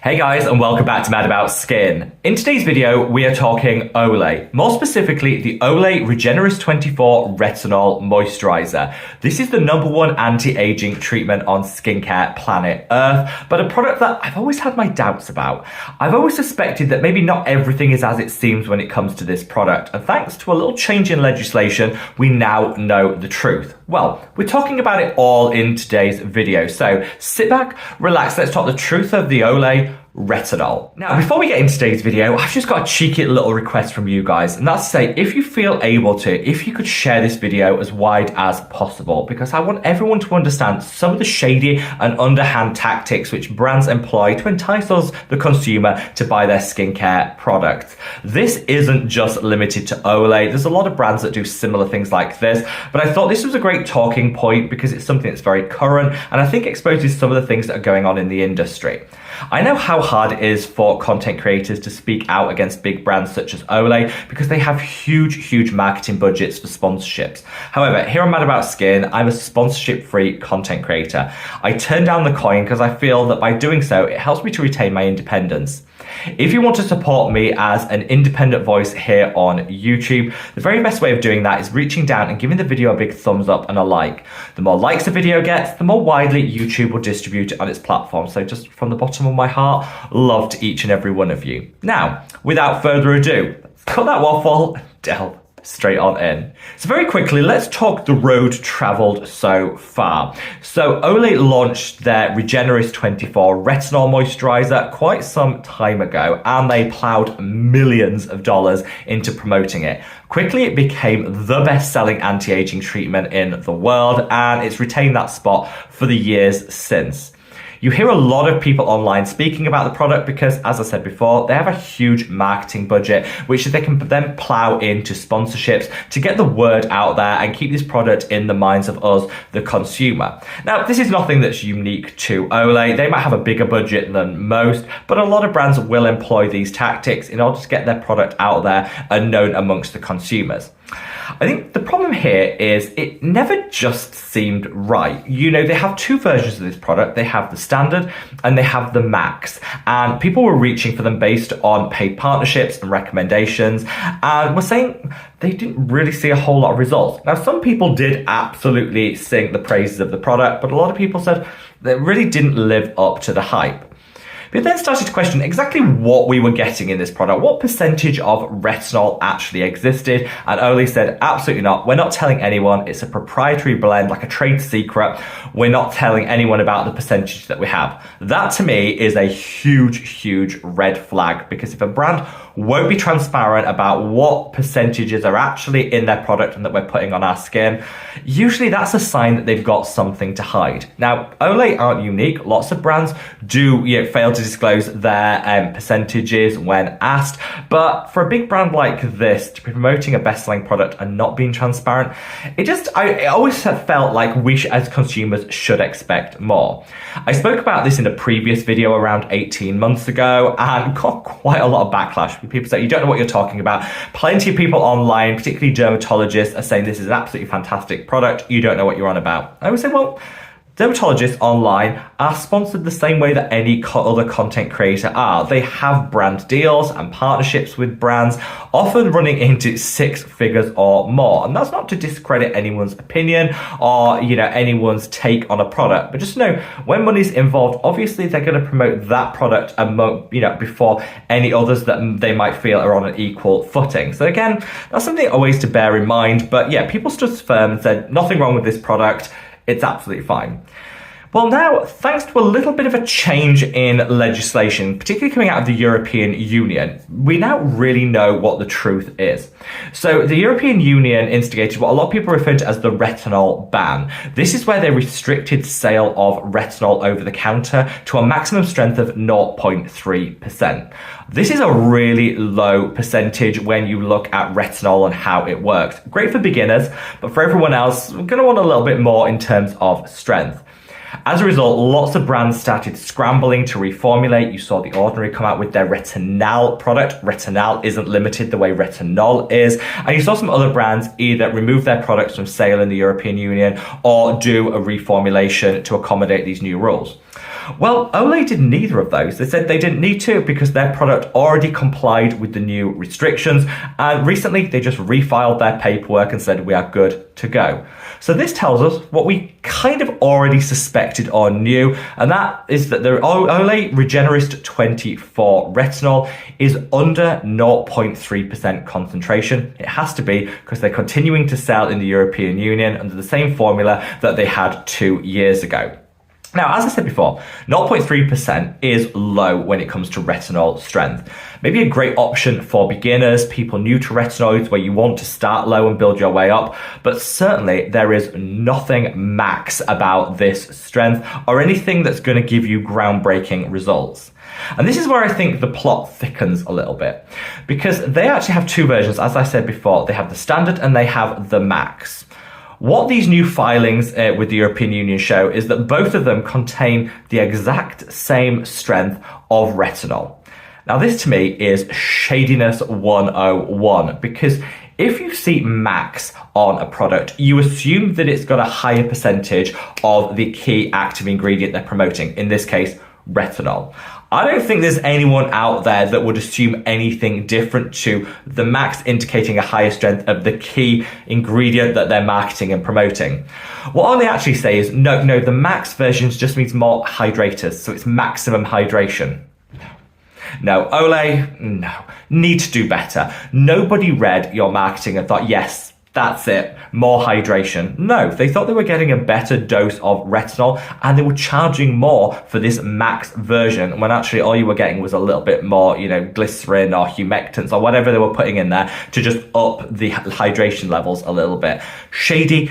Hey guys, and welcome back to Mad About Skin. In today's video, we are talking Olay, more specifically the Olay Regenerist 24 Retinol Moisturizer. This is the #1 anti-aging treatment on skincare planet Earth, but a product that I've always had my doubts about. I've always suspected that maybe not everything is as it seems when it comes to this product, and thanks to a little change in legislation, we now know the truth. Well, we're talking about it all in today's video, so sit back, relax, let's talk the truth of the Olay Retinol. Now, before we get into today's video, I've just got a cheeky little request from you guys, and that's to say, if you feel able to, if you could share this video as wide as possible, because I want everyone to understand some of the shady and underhand tactics which brands employ to entice us, the consumer, to buy their skincare products. This isn't just limited to Olay. There's a lot of brands that do similar things like this, but I thought this was a great talking point because it's something that's very current, and I think exposes some of the things that are going on in the industry. I know how hard it is for content creators to speak out against big brands such as Olay because they have huge marketing budgets for sponsorships. However, here on Mad About Skin, I'm a sponsorship-free content creator. I turn down the coin because I feel that by doing so, it helps me to retain my independence. If you want to support me as an independent voice here on YouTube, the very best way of doing that is reaching down and giving the video a big thumbs up and a like. The more likes the video gets, the more widely YouTube will distribute it on its platform. So just from the bottom of my heart, love to each and every one of you. Now, without further ado, let's cut that waffle, delve straight on in. So very quickly, let's talk the road traveled so far. So Olay launched their Regenerist 24 Retinol Moisturizer quite some time ago, and they plowed millions of dollars into promoting it. Quickly, it became the best-selling anti-aging treatment in the world, and it's retained that spot for the years since. You hear a lot of people online speaking about the product because, as I said before, they have a huge marketing budget, which they can then plow into sponsorships to get the word out there and keep this product in the minds of us, the consumer. Now, this is nothing that's unique to Olay. They might have a bigger budget than most, but a lot of brands will employ these tactics in order to get their product out there and known amongst the consumers. I think the problem here is it never just seemed right. You know, they have two versions of this product. They have the standard and they have the max. And people were reaching for them based on paid partnerships and recommendations. And were saying they didn't really see a whole lot of results. Now, some people did absolutely sing the praises of the product, but a lot of people said they really didn't live up to the hype. We then started to question exactly what we were getting in this product, what percentage of retinol actually existed, and Olay said, absolutely not. We're not telling anyone. It's a proprietary blend, like a trade secret. We're not telling anyone about the percentage that we have. That to me is a huge red flag, because if a brand won't be transparent about what percentages are actually in their product and that we're putting on our skin, usually that's a sign that they've got something to hide. Now, Olay aren't unique. Lots of brands do fail to disclose their percentages when asked, but for a big brand like this to be promoting a best-selling product and not being transparent, I always felt like we as consumers should expect more. I spoke about this in a previous video around 18 months ago and got quite a lot of backlash. People say, you don't know what you're talking about. Plenty of people online, particularly dermatologists, are saying this is an absolutely fantastic product. You don't know what you're on about. I would say, well, dermatologists online are sponsored the same way that any other content creator are. They have brand deals and partnerships with brands, often running into 6 figures or more. And that's not to discredit anyone's opinion or, anyone's take on a product, but just know when money's involved, obviously they're going to promote that product before any others that they might feel are on an equal footing. So again, that's something always to bear in mind. But yeah, people stood firm and said, nothing wrong with this product. It's absolutely fine. Well, now, thanks to a little bit of a change in legislation, particularly coming out of the European Union, we now really know what the truth is. So the European Union instigated what a lot of people refer to as the retinol ban. This is where they restricted sale of retinol over the counter to a maximum strength of 0.3%. This is a really low percentage when you look at retinol and how it works. Great for beginners, but for everyone else, we're going to want a little bit more in terms of strength. As a result, lots of brands started scrambling to reformulate. You saw The Ordinary come out with their Retinol product. Retinol isn't limited the way retinol is. And you saw some other brands either remove their products from sale in the European Union or do a reformulation to accommodate these new rules. Well, Olay did neither of those. They said they didn't need to because their product already complied with the new restrictions, and recently they just refiled their paperwork and said we are good to go. So this tells us what we kind of already suspected or knew, and that is that the Olay Regenerist 24 retinol is under 0.3% concentration. It has to be because they're continuing to sell in the European Union under the same formula that they had 2 years ago. Now, as I said before, 0.3% is low when it comes to retinol strength. Maybe a great option for beginners, people new to retinoids, where you want to start low and build your way up. But certainly there is nothing max about this strength or anything that's going to give you groundbreaking results. And this is where I think the plot thickens a little bit, because they actually have two versions. As I said before, they have the standard and they have the max. What these new filings with the European Union show is that both of them contain the exact same strength of retinol. Now, this to me is shadiness 101, because if you see max on a product, you assume that it's got a higher percentage of the key active ingredient they're promoting, in this case, retinol. I don't think there's anyone out there that would assume anything different to the max indicating a higher strength of the key ingredient that they're marketing and promoting. What all they actually say is, no, the max version just means more hydrators, so it's maximum hydration. No, Olay, no, need to do better. Nobody read your marketing and thought, yes, that's it, more hydration. No, they thought they were getting a better dose of retinol and they were charging more for this max version when actually all you were getting was a little bit more, glycerin or humectants or whatever they were putting in there to just up the hydration levels a little bit. Shady.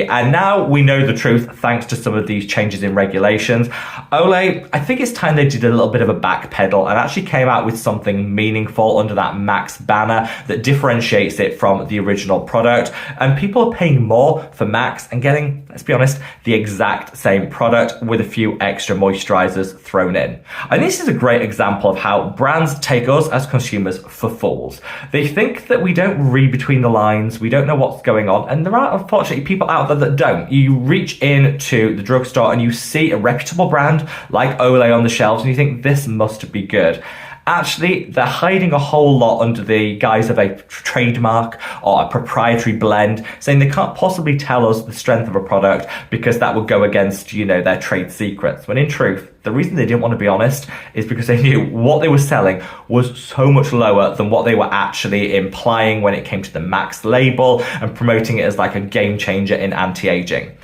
And now we know the truth thanks to some of these changes in regulations. Olay, I think it's time they did a little bit of a backpedal and actually came out with something meaningful under that max banner that differentiates it from the original product, and people are paying more for max and getting, let's be honest, the exact same product with a few extra moisturizers thrown in. And this is a great example of how brands take us as consumers for fools. They think that we don't read between the lines, we don't know what's going on, and there are unfortunately people out there that don't. You reach into the drugstore and you see a reputable brand like Olay on the shelves and you think this must be good. Actually, they're hiding a whole lot under the guise of a trademark or a proprietary blend, saying they can't possibly tell us the strength of a product because that would go against, their trade secrets. When in truth, the reason they didn't want to be honest is because they knew what they were selling was so much lower than what they were actually implying when it came to the max label and promoting it as like a game changer in anti-aging.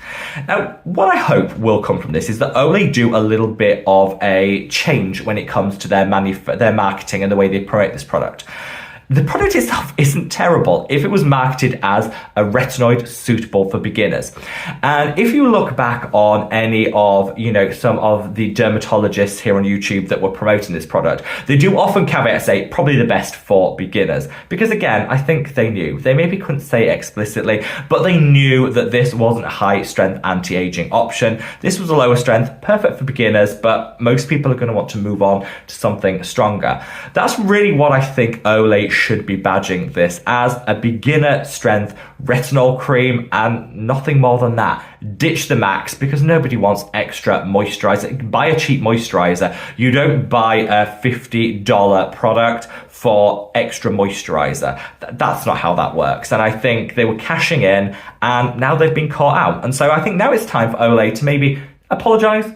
Now, what I hope will come from this is that Olay do a little bit of a change when it comes to their marketing and the way they promote this product. The product itself isn't terrible if it was marketed as a retinoid suitable for beginners. And if you look back on any of, some of the dermatologists here on YouTube that were promoting this product, they do often caveat say probably the best for beginners. Because again, I think they knew. They maybe couldn't say it explicitly, but they knew that this wasn't a high strength anti-aging option. This was a lower strength, perfect for beginners, but most people are going to want to move on to something stronger. That's really what I think Olay should be badging this as, a beginner strength retinol cream and nothing more than that. Ditch the max because nobody wants extra moisturizer. Buy a cheap moisturizer. You don't buy a $50 product for extra moisturizer. That's not how that works. And I think they were cashing in and now they've been caught out. And so I think now it's time for Olay to maybe apologize,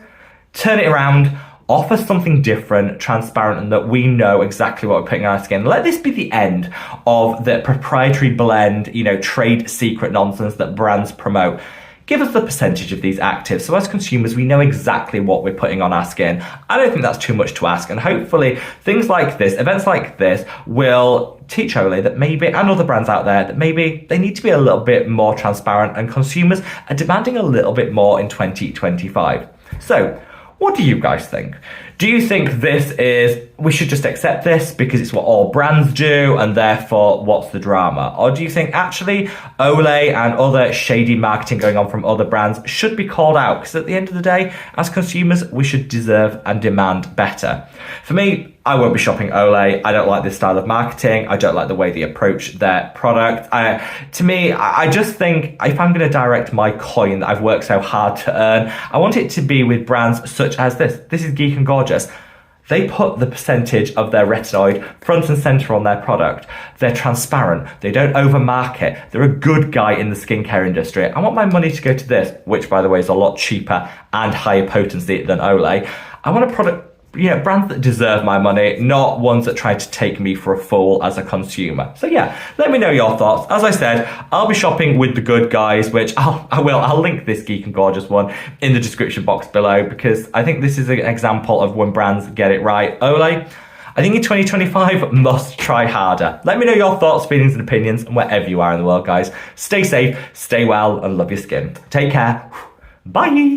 turn it around, offer something different, transparent, and that we know exactly what we're putting on our skin. Let this be the end of the proprietary blend, trade secret nonsense that brands promote. Give us the percentage of these actives so as consumers we know exactly what we're putting on our skin. I don't think that's too much to ask, and hopefully things like this, events like this, will teach Olay that maybe, and other brands out there, that maybe they need to be a little bit more transparent and consumers are demanding a little bit more in 2025. So, what do you guys think? Do you think we should just accept this because it's what all brands do and therefore what's the drama? Or do you think actually Olay and other shady marketing going on from other brands should be called out? Because at the end of the day, as consumers, we should deserve and demand better. For me, I won't be shopping Olay. I don't like this style of marketing. I don't like the way they approach their product. To me, I just think if I'm going to direct my coin that I've worked so hard to earn, I want it to be with brands such as this. This is Geek and Gorgeous. They put the percentage of their retinoid front and center on their product. They're transparent. They don't overmarket. They're a good guy in the skincare industry. I want my money to go to this, which by the way is a lot cheaper and higher potency than Olay. I want a product, brands that deserve my money, not ones that try to take me for a fool as a consumer. So yeah, let me know your thoughts. As I said, I'll be shopping with the good guys, which I'll link this Geek and Gorgeous one in the description box below, because I think this is an example of when brands get it right. Olay, I think in 2025 must try harder. Let me know your thoughts, feelings and opinions, and wherever you are in the world, guys. Stay safe, stay well, and love your skin. Take care. Bye.